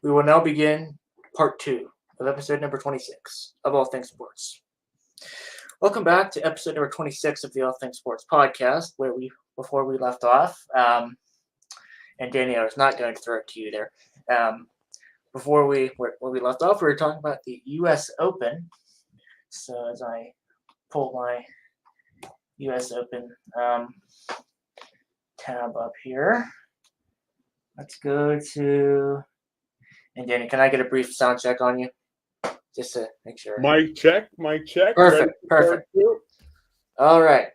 We will now begin part 2 of episode number 26 of All Things Sports. Welcome back to episode number 26 of the All Things Sports podcast, where before we left off, and Danny, I was not going to throw it to you there. Where we left off, we were talking about the U.S. Open. So as I pull my U.S. Open tab up here, let's go to. And Danny, can I get a brief sound check on you? Just to make sure. Mic check. Perfect. All right.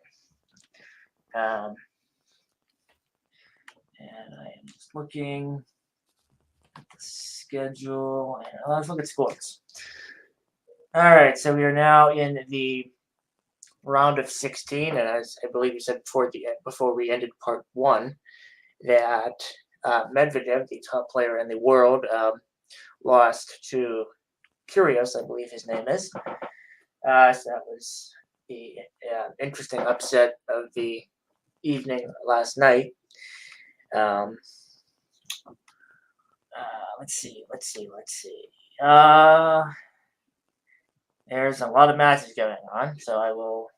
And I am just looking at the schedule. And let's look at scores. All right, so we are now in the round of 16, and as I believe you said before we ended part 1, that Medvedev, the top player in the world, lost to Kyrgios, I believe his name is. So that was the interesting upset of the evening last night. Let's see. There's a lot of matches going on, so I will.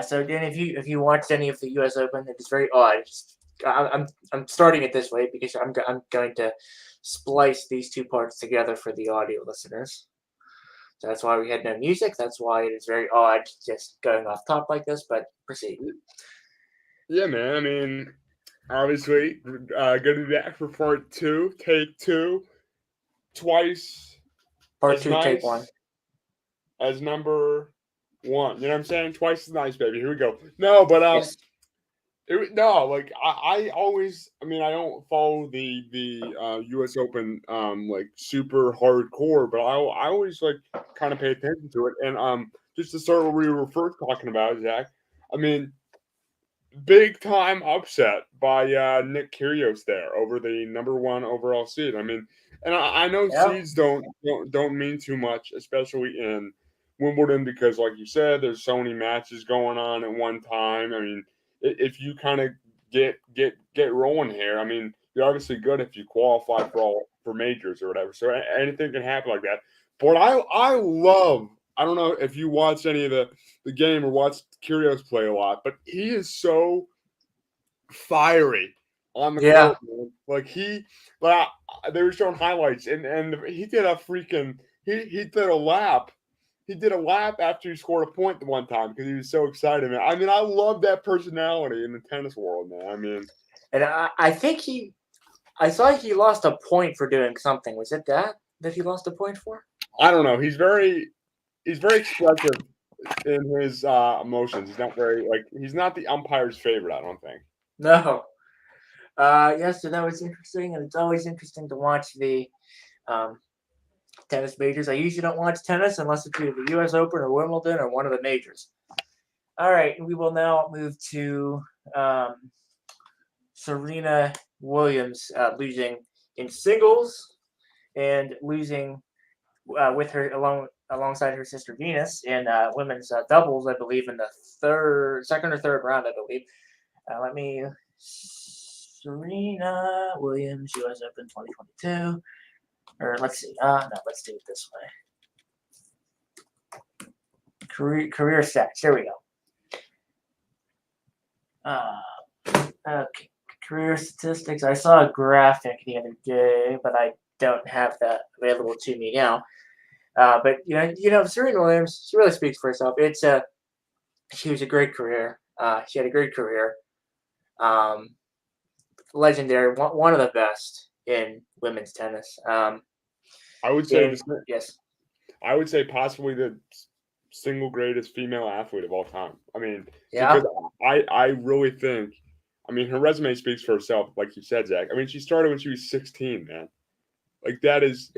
So Dan, if you watched any of the U.S. Open, it is very odd. I'm starting it this way because I'm going to splice these two parts together for the audio listeners. So that's why we had no music. That's why it is very odd just going off top like this. But proceed. Yeah, man. I mean, obviously, going to be back for part 2, take 2, twice. Part 2, take 1. As number 1. You know what I'm saying? Twice as nice, baby. Here we go. No, but yes. I always, I mean, I don't follow the U.S. Open like super hardcore, but I always like kind of pay attention to it. And just to start what we were first talking about, Zach, I mean, big time upset by Nick Kyrgios there over the number 1 overall seed. I mean, and I know seeds don't mean too much, especially in Wimbledon, because like you said, there's so many matches going on at one time. I mean, if you kind of get rolling here, I mean, you're obviously good if you qualify for majors or whatever. So anything can happen like that. But I love. I don't know if you watch any of the game or watch Kyrgios play a lot, but he is so fiery on the court. Man. Like they were showing highlights, and he did a freaking he did a lap. He did a lap after he scored a point the one time because he was so excited, man. I mean, I love that personality in the tennis world, man. I mean, and I think I saw he lost a point for doing something. Was it that he lost a point for? I don't know. He's very expressive in his emotions. He's not very he's not the umpire's favorite, I don't think. No. Yes, so that was interesting, and it's always interesting to watch the tennis majors. I usually don't watch tennis unless it's either the U.S. Open or Wimbledon or one of the majors. All right, we will now move to Serena Williams losing in singles and losing with her alongside her sister Venus in women's doubles, I believe, in the second or third round, I believe. Serena Williams, U.S. Open 2022. Or let's see. No, let's do it this way. Career stats. Here we go. Okay. Career statistics. I saw a graphic the other day, but I don't have that available to me now. But Serena Williams, she really speaks for herself. She was a great career. She had a great career. Legendary, one of the best in women's tennis. I would say yes. I would say possibly the single greatest female athlete of all time. I mean, yeah. Because I really think, I mean, her resume speaks for herself, like you said, Zach. I mean, she started when she was 16, man. Like that is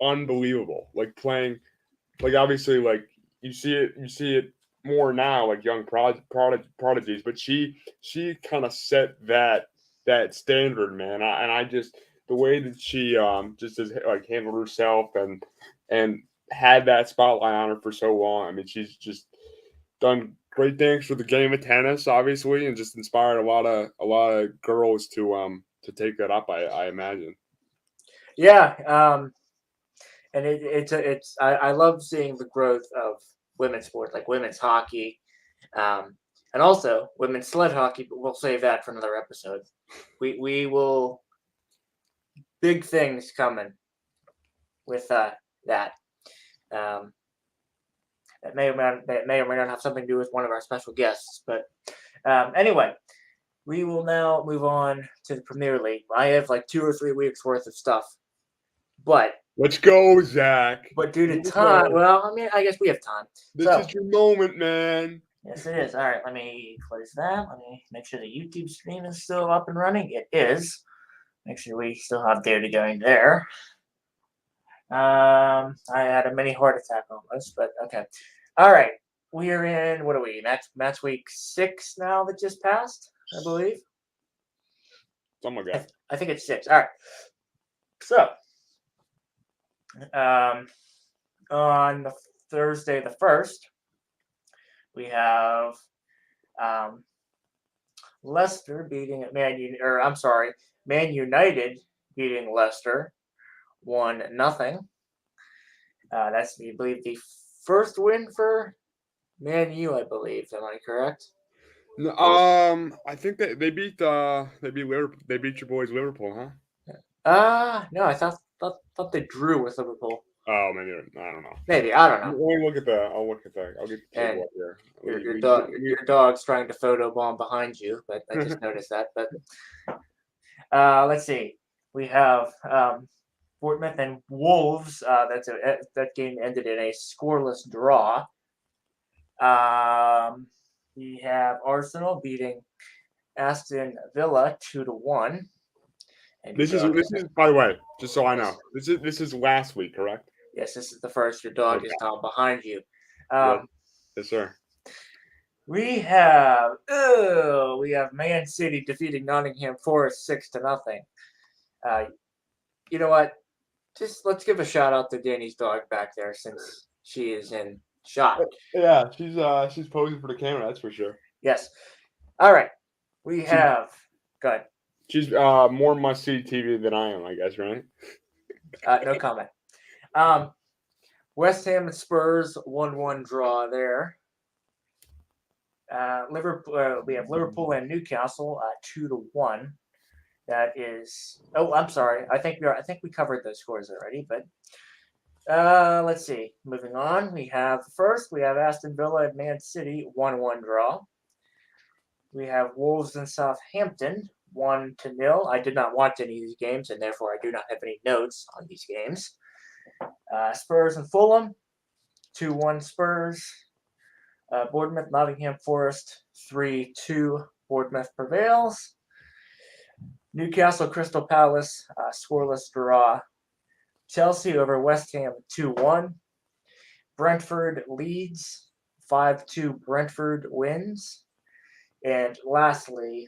unbelievable. Like playing, like obviously, like you see it more now, like young prodigies. But she kind of set that standard, man. And I just the way that she just has like handled herself and had that spotlight on her for so long. I mean, she's just done great things for the game of tennis, obviously, and just inspired a lot of girls to take that up. I imagine. Yeah, and I love seeing the growth of women's sports like women's hockey, and also women's sled hockey. But we'll save that for another episode. We will big things coming with that. Um, that may or may not have something to do with one of our special guests. But anyway, we will now move on to the Premier League. I have like 2 or 3 weeks worth of stuff, but Let's go, Zach. But due to time, well, I mean, I guess we have time. This is your moment, man. Yes, it is. All right, let me close that. Let me make sure the YouTube stream is still up and running. It is. Make sure we still have data going there. I had a mini heart attack almost, but okay. All right, we are in. What are we? Match week 6 now that just passed, I believe. Something like that. I think it's 6. All right. So, on the Thursday the 1st, we have Leicester beating Man United beating Leicester 1-0. That's, I believe, the first win for Man U, I believe. Am I correct? No, I think that they beat Liverpool. They beat your boys Liverpool, huh? No, I thought they drew with Liverpool. Oh, maybe I don't know. Maybe, I don't know. Let me look at that. I'll get the table up here. Your dog's trying to photobomb behind you, but I just noticed that. But let's see. We have Bournemouth and Wolves. That game ended in a scoreless draw. We have Arsenal beating Aston Villa 2-1. This is by the way, just so I know. This is last week, correct? Yes, this is the first. Your dog is down behind you. Yes, sir. We have Man City defeating Nottingham Forest 6-0. You know what? Just let's give a shout out to Danny's dog back there since she is in shot. Yeah, she's posing for the camera. That's for sure. Yes. All right. We have. Go ahead. She's more must-see TV than I am, I guess, right? No comment. West Ham and Spurs 1-1 draw there. Liverpool. We have Liverpool and Newcastle 2-1. That is. Oh, I'm sorry. I think we covered those scores already. But let's see. Moving on, we have Aston Villa and Man City 1-1 draw. We have Wolves and Southampton 1-0. I did not watch any of these games, and therefore I do not have any notes on these games. Spurs and Fulham 2-1 Spurs. Bournemouth, Nottingham Forest 3-2. Bournemouth prevails. Newcastle, Crystal Palace scoreless draw. Chelsea over West Ham 2-1. Brentford Leeds 5-2. Brentford wins. And lastly,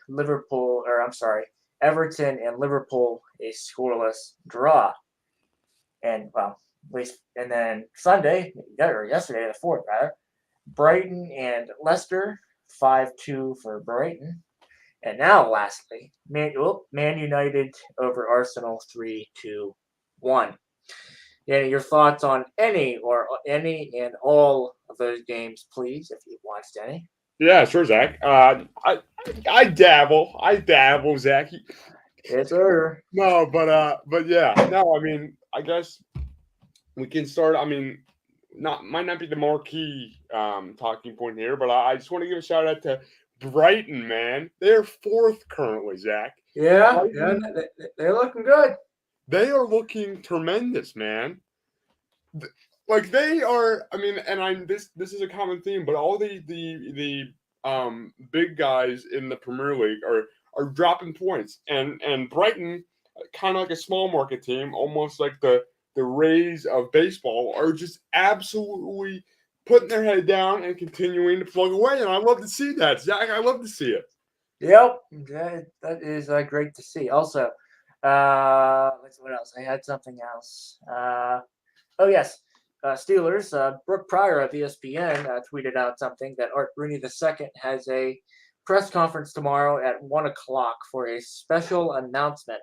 Everton and Liverpool a scoreless draw. And then Sunday, or yesterday, the 4th rather, Brighton and Leicester 5-2 for Brighton. And now lastly, Man United over Arsenal 3-1. Danny, your thoughts on any and all of those games, please, if you've watched any. Yeah, sure, Zach. I dabble, Zach. Yes, sir. No, but yeah, no. I mean, I guess we can start. I mean, might not be the marquee talking point here, but I just want to give a shout out to Brighton, man. They're 4th currently, Zach. Yeah, they're looking good. They are looking tremendous, man. Like they are. I mean, and this is a common theme, but all the big guys in the Premier League are dropping points, and Brighton, kind of like a small market team, almost like the Rays of baseball, are just absolutely putting their head down and continuing to plug away. And I love to see that, Zach. I love to see it. Yep, that is great to see. Also, let's see what else. I had something else. Oh yes, Steelers, Brooke Pryor of ESPN tweeted out something that Art Rooney II has a press conference tomorrow at 1:00 for a special announcement.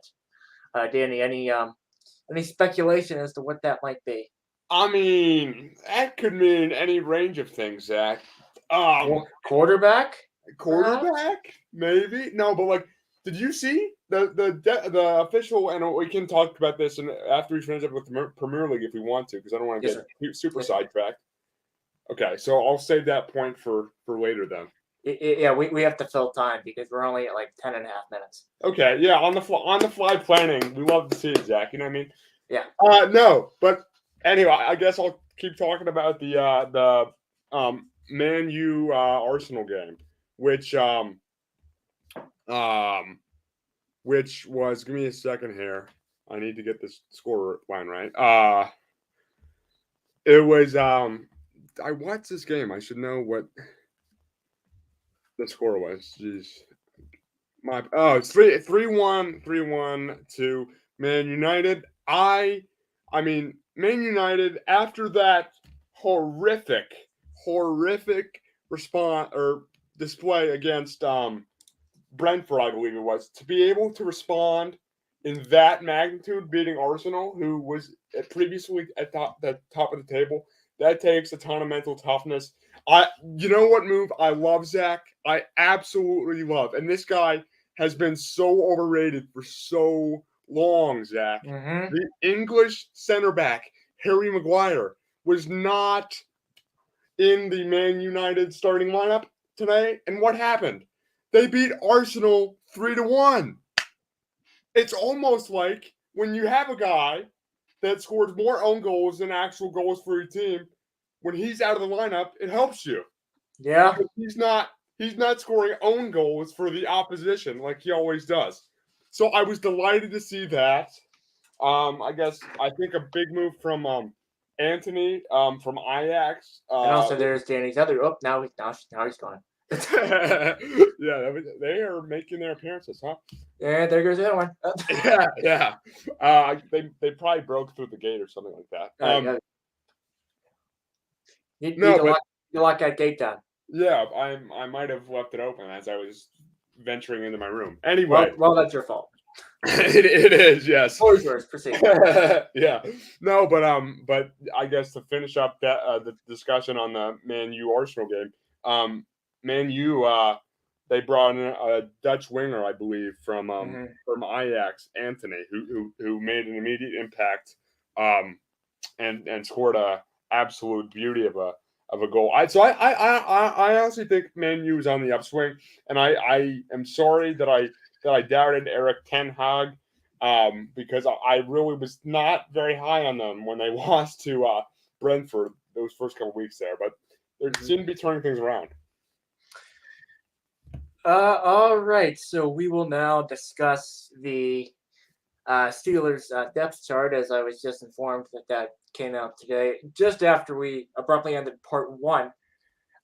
Danny, any speculation as to what that might be? I mean, that could mean any range of things, Zach. Quarterback? Quarterback, maybe. No, but like, did you see the official? And we can talk about this and after we finish up with the Premier League if we want to, because I don't want to Yes, get super Yes, sidetracked. Okay, so I'll save that point for later then. Yeah, we have to fill time because we're only at like 10 and a half minutes. Okay, yeah, on the fly planning, we love to see it, Zach. You know what I mean? Yeah. No, but anyway, I guess I'll keep talking about the Man U Arsenal game, which was, give me a second here. I need to get this score line right. It was I watched this game. I should know what the score was. Jeez. It's 3-1 to Man United. I mean, Man United, after that horrific response or display against Brentford, I believe it was, to be able to respond in that magnitude, beating Arsenal, who was previously at the top of the table, that takes a ton of mental toughness. You know what move I love, Zach? I absolutely love, and this guy has been so overrated for so long, Zach. Mm-hmm. The English center back, Harry Maguire, was not in the Man United starting lineup today. And what happened? They beat Arsenal 3-1. It's almost like when you have a guy that scores more own goals than actual goals for your team, when he's out of the lineup, it helps you. Yeah. Because he's not scoring own goals for the opposition like he always does. So I was delighted to see that. I think a big move from Anthony from Ajax. And also there's Danny's other. Oh, now he's gone. Yeah, they are making their appearances, huh? Yeah, there goes the other one. Yeah. They probably broke through the gate or something like that. You lock that gate down. Yeah, I might have left it open as I was venturing into my room. Anyway, well that's your fault. it is, yes. Floor is yours. Proceed. Yeah, no, but I guess to finish up that the discussion on the Man U Arsenal game, Man U they brought in a Dutch winger, I believe, from Ajax, Anthony, who made an immediate impact, and scored a absolute beauty of a goal. I honestly think Man U is on the upswing, and I am sorry that I doubted Erik ten Hag, because I really was not very high on them when they lost to Brentford those first couple weeks there, but they seem to be turning things around. All right, so we will now discuss the Steelers depth chart, as I was just informed that came out today, just after we abruptly ended part one.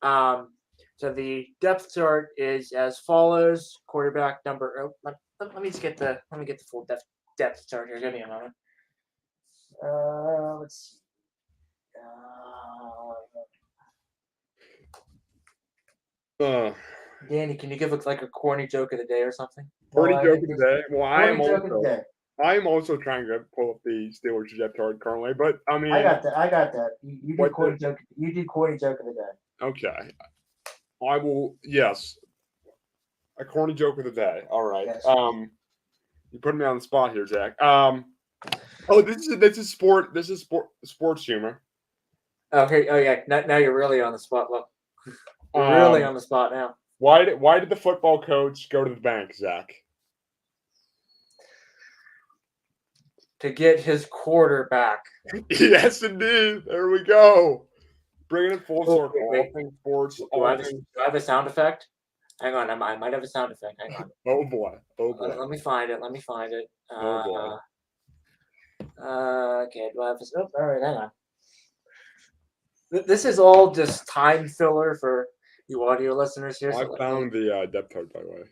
So the depth chart is as follows: quarterback number. Let me get the full depth chart here. Give me a moment. Let's see. Danny, can you give us like a corny joke of the day or something? Corny joke of the day. Well, I am also trying to pull up the Steelers depth chart currently, but I mean, I got that. You did corny joke. You did corny joke of the day. Okay, I will. Yes, a corny joke of the day. All right. Yes. You put me on the spot here, Zach. This is sports humor. Okay. Oh yeah. Now you're really on the spot. Look, you're really on the spot now. Why did the football coach go to the bank, Zach? To get his quarterback. Yes, indeed. There we go. Bringing it full circle. All things sports. Do I have a sound effect? Hang on. I might have a sound effect. Hang on. Oh boy. Let me find it. Oh boy. Okay. Do I have this? Oh, all right. Hang on. This is all just time filler for you audio listeners here. I found the depth chart, by the way.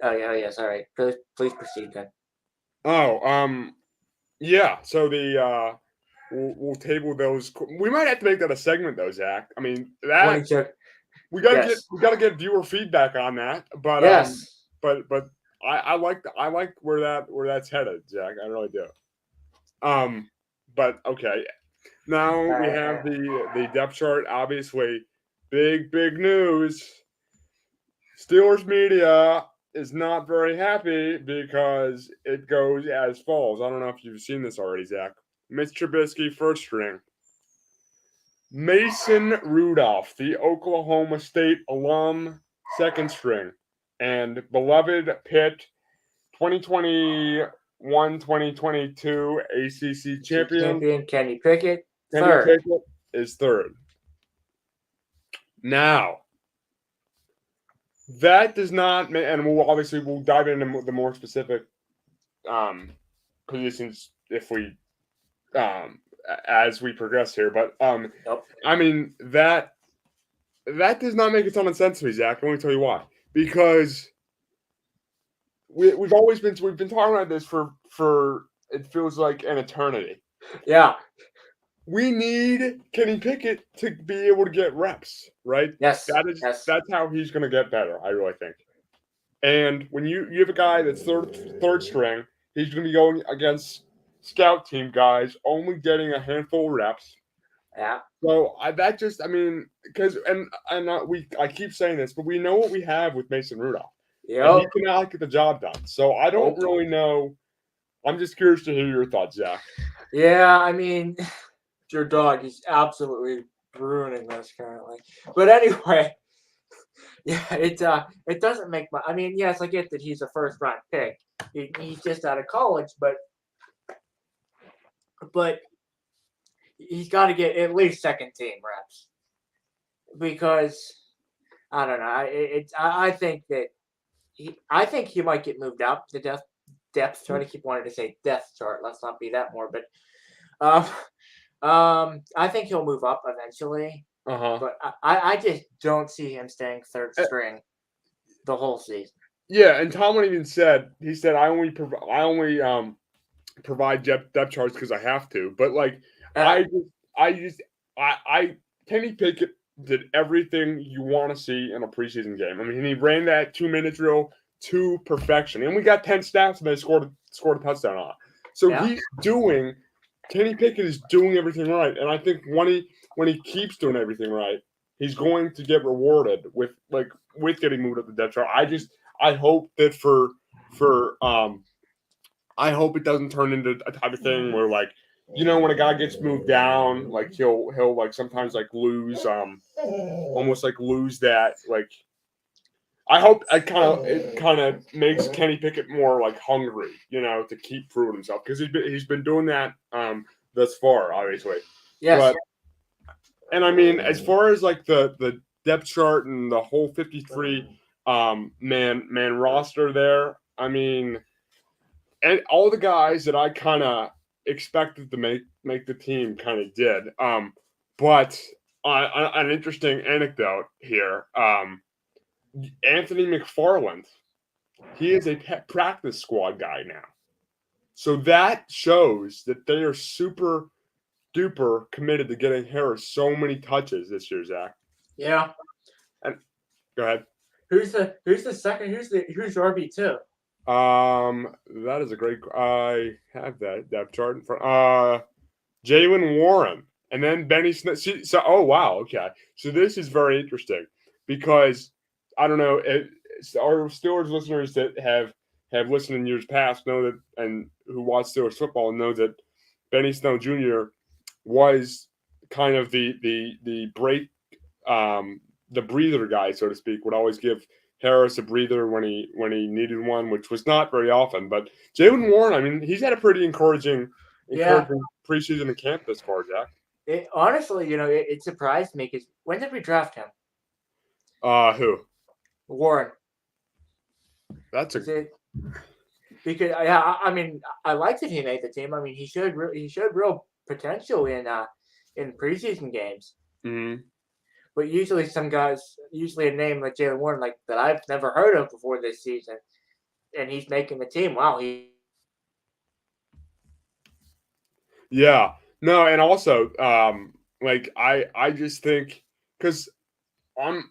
Oh yeah. Yes. All right. Please proceed then. Yeah. So the we'll table those. We might have to make that a segment though, Zach. I mean that 22. we gotta Yes. get viewer feedback on that. But Yes. but I like where that's headed, Zach. I really do. But okay. Now we have the depth chart. Obviously, big news. Steelers media is not very happy because it goes as follows. I don't know if you've seen this already, Zach. Mitch Trubisky, first string. Mason Rudolph, the Oklahoma State alum, second string. And beloved Pitt, 2021-2022 ACC champion. Kenny Pickett, Kenny third. Pickett is third. Now, that does not, and we'll dive into the more specific positions if we as we progress here. But Nope. I mean that does not make a ton of sense to me, Zach. Let me tell you why. Because we've been talking about this for it feels like an eternity. Yeah. We need Kenny Pickett to be able to get reps, right? Yes. That's how he's going to get better, I really think. And when you have a guy that's third string, he's going to be going against scout team guys, only getting a handful of reps. Yeah. So I keep saying this, but we know what we have with Mason Rudolph. Yep. And he cannot get the job done. So I don't really know. I'm just curious to hear your thoughts, Zach. Yeah, I mean, your dog is absolutely ruining this currently. But anyway, yeah, it doesn't make much. I mean, yes, I get that he's a first round pick. He's just out of college, but he's got to get at least second team reps because I don't know. I think that he might get moved up the depth chart. I keep wanting to say death chart. Let's not be that more, but I think he'll move up eventually. But I just don't see him staying third string the whole season. Yeah, and Tomlin even said I only provide depth charts because I have to. But like Kenny Pickett did everything you want to see in a preseason game. I mean, he ran that 2-minute drill to perfection, and we got 10 snaps and they scored a touchdown on it. So Kenny Pickett is doing everything right, and I think when he keeps doing everything right, he's going to get rewarded with getting moved up the depth chart. I hope that I hope it doesn't turn into a type of thing where when a guy gets moved down, he'll sometimes lose almost lose that I hope it kind of makes Kenny Pickett more hungry, to keep proving himself because he's been doing that thus far, obviously. Yes. And I mean, as far as the depth chart and the whole 53 man roster there, I mean, and all the guys that I kind of expected to make the team kind of did. But an interesting anecdote here. Anthony McFarland, he is a practice squad guy now. So that shows that they are super duper committed to getting Harris so many touches this year, Zach. Yeah. And go ahead. Who's the second? Who's RB2? That is a great. I have that depth chart in front. Jaylen Warren, and then Benny Smith. Oh wow, okay. So this is very interesting because I don't know. Our Steelers listeners that have listened in years past know that, and who watch Steelers football know that Benny Snell Jr. was kind of the break, the breather guy, so to speak. Would always give Harris a breather when he needed one, which was not very often. But Jaylen Warren, I mean, he's had a pretty encouraging preseason and camp this far, Jack. Honestly, it surprised me because when did we draft him? Who? Warren. Because I mean, I liked that he made the team. I mean, he showed real potential in preseason games. Mm-hmm. But usually a name like Jaylen Warren, that I've never heard of before this season, and he's making the team. Wow, Yeah. No, and also, like I just think because I'm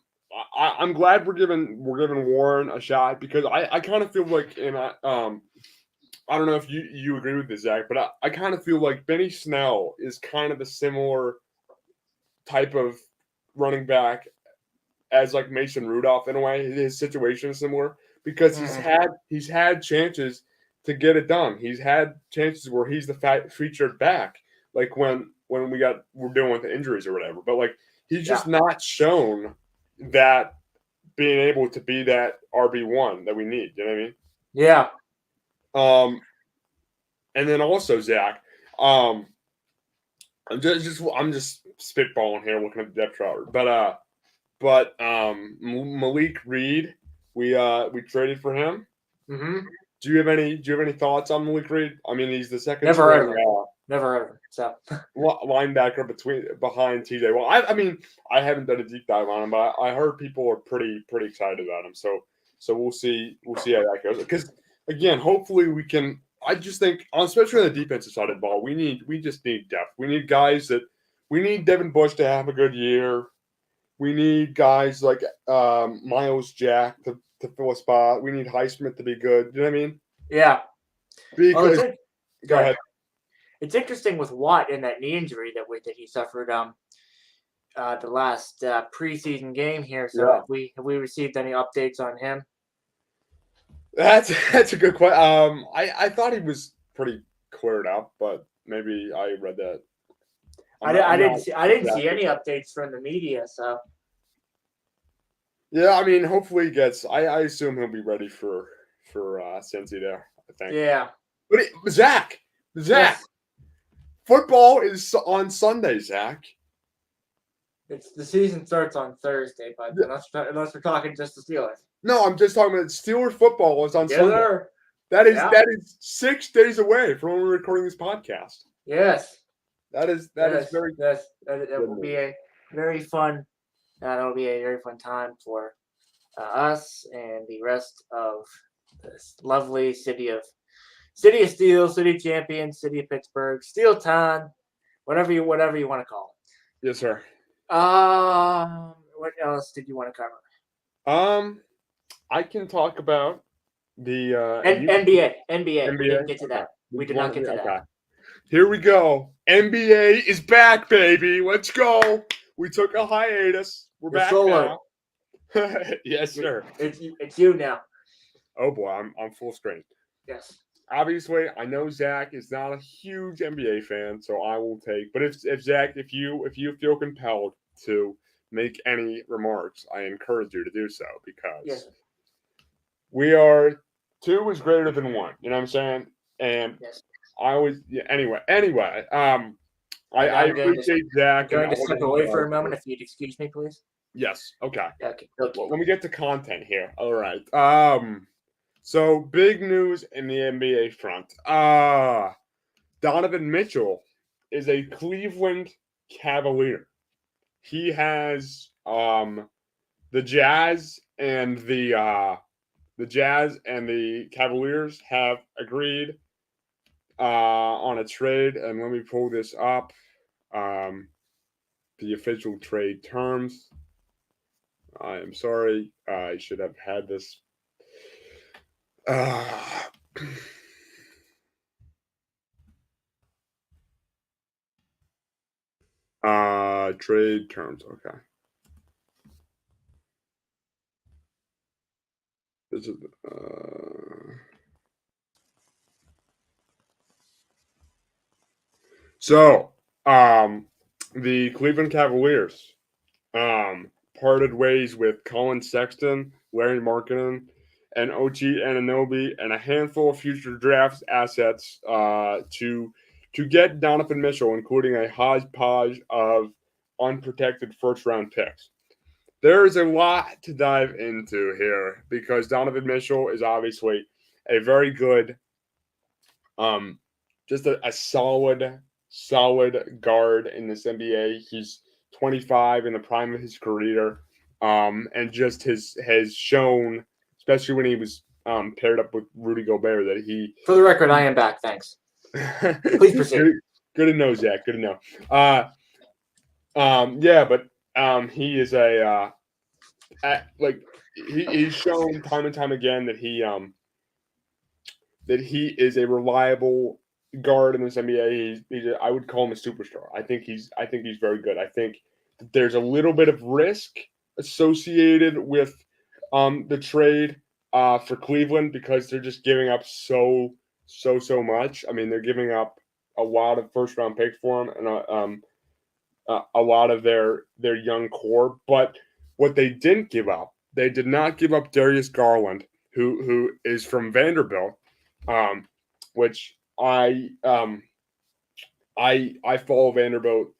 I'm glad we're giving Warren a shot because I kind of feel like I don't know if you agree with this, Zach, but I kind of feel like Benny Snell is kind of a similar type of running back as like Mason Rudolph in a way. His situation is similar because Mhm. he's had chances to get it done. He's had chances where he's the featured back, like when we're dealing with injuries or whatever. But like he's Yeah. just not shown that being able to be that RB1 that we need. You know what I mean? Yeah. And then also Zach, um, I'm just spitballing here, looking at the depth chart, but Malik Reed, we traded for him. Mm-hmm. Do you have any thoughts on Malik Reed? I mean, he's the second Never heard of string him. Never heard of him. So linebacker behind TJ. Well, I mean, I haven't done a deep dive on him, but I heard people are pretty excited about him. So we'll see how that goes. Because again, hopefully we can. I just think, especially on the defensive side of the ball, we just need depth. We need Devin Bush to have a good year. We need guys like Miles Jack to fill a spot. We need Highsmith to be good. You know what I mean? yeah. Well, Because go go ahead. ahead. It's interesting with Watt and that knee injury that he suffered the last preseason game here. So Yeah. have we received any updates on him? That's a good question. I thought he was pretty cleared up, but maybe I read that. I I'm not didn't see exactly any sure. updates from the media. So Yeah, I mean, hopefully he gets. I assume he'll be ready for Cincy there. I think. yeah. But Zach, Yes. football is on Sunday. Zach. It's the season starts on Thursday, but Yeah. unless we're talking just the Steelers. No, I'm just talking about Steelers football is on Yes, Sunday. sir. That is Yeah. 6 days away from when we're recording this podcast. Yes. That is very Yes. That good will be news. a very fun. That'll be a very fun time for us and the rest of this lovely city of Steel, City Champions, City of Pittsburgh, Steel Town, whatever you want to call Yes, sir. it. What else did you want to cover? I can talk about the NBA. We NBA. didn't get to that. Okay. We did not get to Okay. that. Here we go. NBA is back, baby. Let's go. We took a hiatus. We're The back solo. now. Yes, sir. It's you now. Oh boy, I'm full screen. Yes. Obviously, I know Zach is not a huge NBA fan, so I will take. But if Zach, if you feel compelled to make any remarks, I encourage you to do so because Yes. we are 2 is greater than 1. You know what I'm saying? And Yes. I always anyway. I I'm going to appreciate Zach. I'm going and to all step that away he for a does. moment if you'd excuse me, please. Yes. Okay. Okay. Well, let me get to content here. All right. So big news in the NBA front. Donovan Mitchell is a Cleveland Cavalier. He has the Jazz and the Cavaliers have agreed on a trade, and let me pull this up. The official trade terms. I am sorry. I should have had this. Trade terms. Okay. This is so the Cleveland Cavaliers parted ways with Colin Sexton, Larry Markkinen, and OG Anunoby, and a handful of future draft assets to get Donovan Mitchell, including a hodgepodge of unprotected first-round picks. There is a lot to dive into here because Donovan Mitchell is obviously a very good, just a solid guard in this NBA. He's 25 in the prime of his career, and just has shown, especially when he was paired up with Rudy Gobert, that he. For the record, I am back. Thanks. Please proceed. Good to know, Zach. Good to know. Yeah, but he is like he's shown time and time again that he is a reliable guard in this NBA. I would call him a superstar. I think he's very good. I think that there's a little bit of risk associated with the trade for Cleveland because they're just giving up so much. I mean, they're giving up a lot of first round picks for him and a lot of their young core. But what they didn't give up, they did not give up Darius Garland, who is from Vanderbilt, which I follow Vanderbilt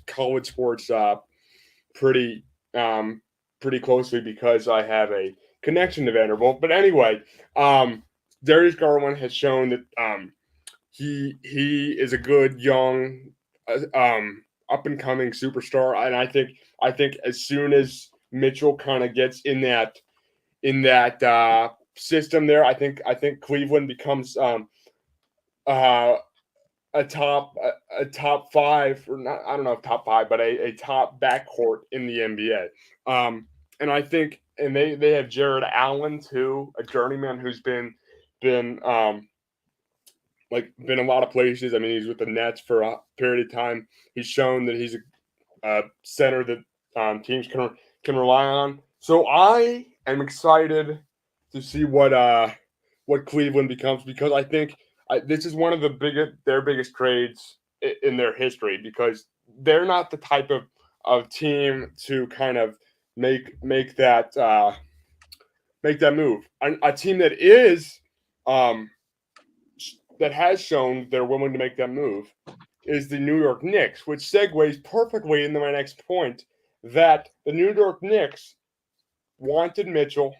college sports pretty pretty closely because I have a connection to Vanderbilt. But anyway, Darius Garland has shown that he is a good young up and coming superstar, and I think as soon as Mitchell kind of gets in that system there, I think Cleveland becomes uh, a top five or not, I don't know if top five, but a top backcourt in the NBA. And I think and they have Jared Allen too, a journeyman who's been been a lot of places. I mean, he's with the Nets for a period of time. He's shown that he's a center that teams can rely on. So I am excited to see what Cleveland becomes because I think this is one of their biggest trades in their history because they're not the type of team to kind of make that move. A team that is that has shown they're willing to make that move is the New York Knicks, which segues perfectly into my next point that the New York Knicks wanted Mitchell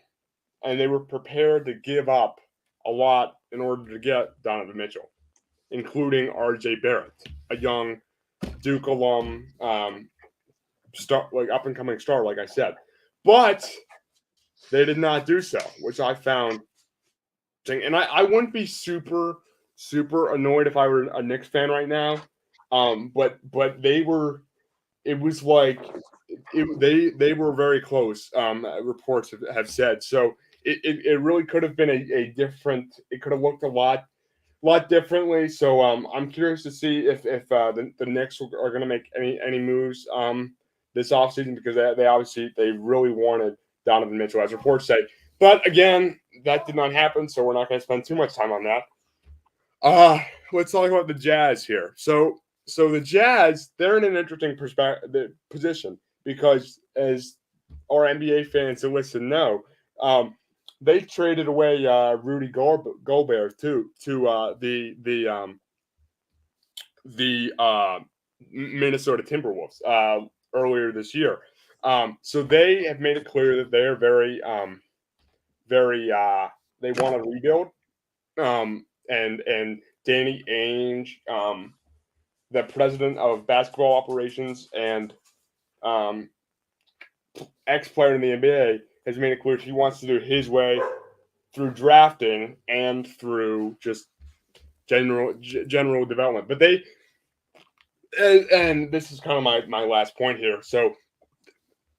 and they were prepared to give up a lot in order to get Donovan Mitchell, including RJ Barrett, a young Duke alum, star, like up and coming star, like I said. But they did not do so, which I found interesting. And I wouldn't be super annoyed if I were a Knicks fan right now. But they were. It was like they were very close. Reports have said so. It really could have been a different. It could have looked a lot differently. So I'm curious to see if the Knicks are going to make any moves this offseason because they obviously they really wanted Donovan Mitchell, as reports say. But again, that did not happen, so we're not going to spend too much time on that. Let's talk about the Jazz here. So the Jazz, they're in an interesting position because as our NBA fans that listen know, they traded away Rudy Gobert to the Minnesota Timberwolves earlier this year. So they have made it clear that they are very they want to rebuild. And Danny Ainge, the president of basketball operations and ex-player in the NBA, has made it clear he wants to do it his way through drafting and through just general development. But they, and this is kind of my last point here. So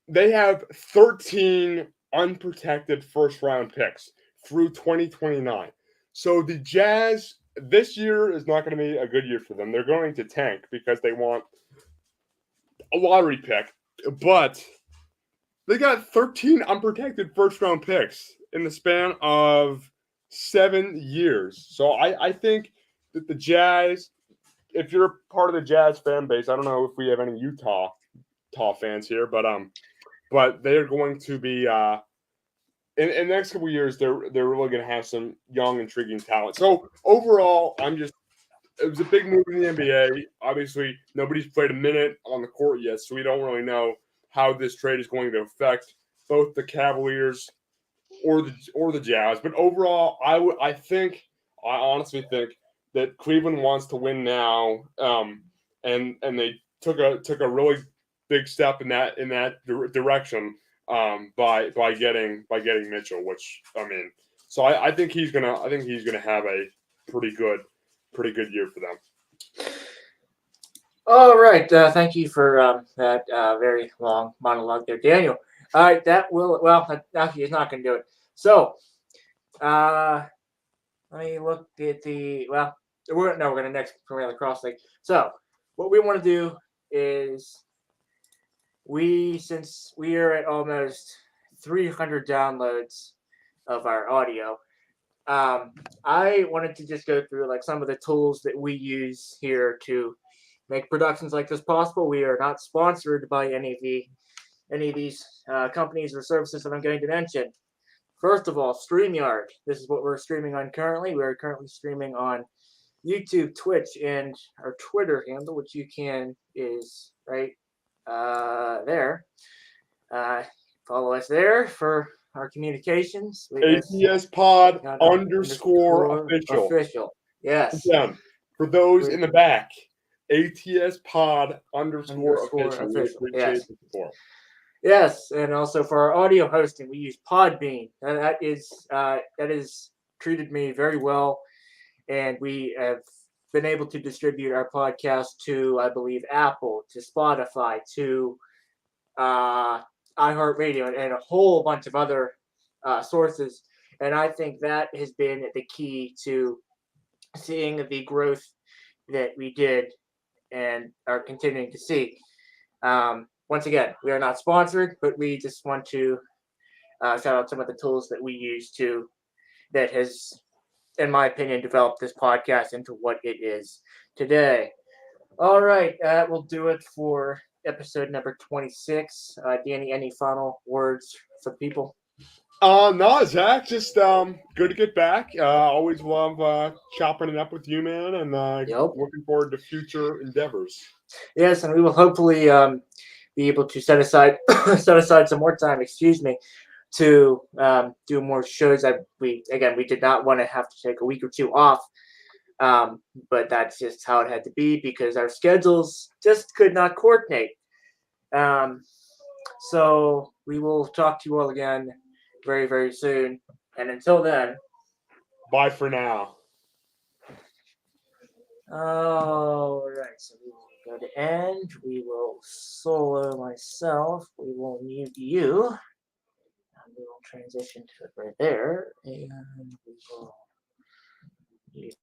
they have 13 unprotected first-round picks through 2029. So the Jazz this year is not going to be a good year for them. They're going to tank because they want a lottery pick, but they got 13 unprotected first-round picks in the span of 7 years. So I think that the Jazz, if you're part of the Jazz fan base, I don't know if we have any Utah fans here, but they're going to be in the next couple of years, they're really going to have some young, intriguing talent. So overall, it was a big move in the NBA. Obviously, nobody's played a minute on the court yet, so we don't really know how this trade is going to affect both the Cavaliers or the Jazz. But overall, I honestly think that Cleveland wants to win now, and they took a really big step in that direction. By getting Mitchell, which I mean, so I think he's gonna have a pretty good year for them. All right. Thank you for that very long monologue there, Daniel. All right, that will. Well, actually, it's not going to do it. So, uh, let me look at the. Well, we're going to next Premier Lacrosse League. So, what we want to do is since we are at almost 300 downloads of our audio, I wanted to just go through like some of the tools that we use here to make productions like this possible. We are not sponsored by any of these companies or services that I'm going to mention. First of all, StreamYard. This is what we're streaming on currently. We are currently streaming on YouTube, Twitch, and our Twitter handle, which you can is right there. Uh, Follow us there for our communications. ATS Pod Got underscore official. official. Yes. Again, for those We- in the back, ATS Pod underscore Underscore official. We official, appreciate yes. the support. Yes, and also for our audio hosting, we use Podbean. That is treated me very well, and we have been able to distribute our podcast to, I believe, Apple, to Spotify, to iHeartRadio, and a whole bunch of other sources. And I think that has been the key to seeing the growth that we did and are continuing to see. Once again, we are not sponsored, but we just want to shout out some of the tools that we use that has, in my opinion, developed this podcast into what it is today. All right, that will do it for episode number 26. Danny, any final words for people? No, Zach, just good to get back. Always love chopping it up with you, man, and Yep. looking forward to future endeavors. Yes, and we will hopefully be able to set aside some more time. Excuse me, to do more shows. We did not want to have to take a week or two off, but that's just how it had to be because our schedules just could not coordinate. So we will talk to you all again very, very soon. And until then, bye for now. All right, so we will go to end. We will solo myself. We will mute you. And we will transition to it right there. And we will mute